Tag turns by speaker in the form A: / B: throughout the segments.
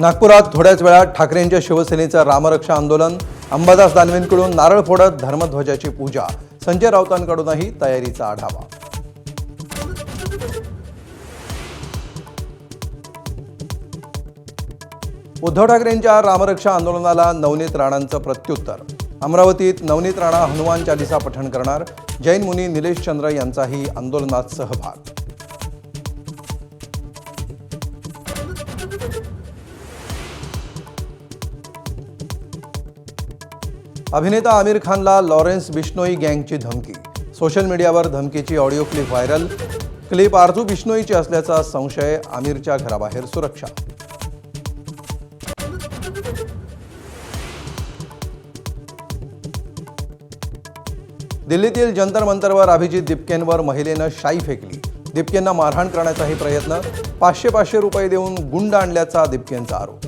A: नागपुरात थोड्याच वेळात ठाकरेंच्या शिवसेनेचं रामरक्षा आंदोलन, अंबादास दानवेंकडून नारळ फोडत धर्मध्वजाची पूजा, संजय राऊतांकडूनही तयारीचा आढावा. उद्धव ठाकरेंच्या रामरक्षा आंदोलनाला नवनीत राणांचं प्रत्युत्तर. अमरावतीत नवनीत राणा हनुमान चालीसा पठण करणार. जैन मुनी निलेश चंद्र यांचाही आंदोलनात सहभाग. अभिनेता आमिर खानला लॉरेन्स बिश्नोई गँगची धमकी. सोशल मीडियावर धमकीची ऑडिओ क्लिप व्हायरल. क्लिप आरजू बिश्नोईची असल्याचा संशय. आमिरच्या घराबाहेर सुरक्षा. दिल्लीतील जंतर मंतरवर अभिजित दिपकेंवर महिलेनं शाई फेकली. दिपकेंना मारहाण करण्याचाही प्रयत्न. 500 रुपये देऊन गुंड आणल्याचा दिपकेंचा आरोप.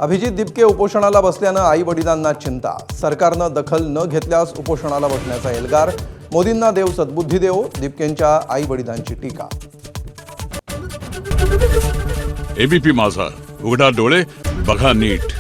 A: अभिजित दिपके उपोषणाला बसल्यानं आई वडिलांना चिंता. सरकारनं दखल न घेतल्यास उपोषणाला बसण्याचा एल्गार. मोदींना देव सद्बुद्धी देवो, दिपकेंच्या आई वडिलांची टीका.
B: एबीपी माझा, उघडा डोळे बघा नीट.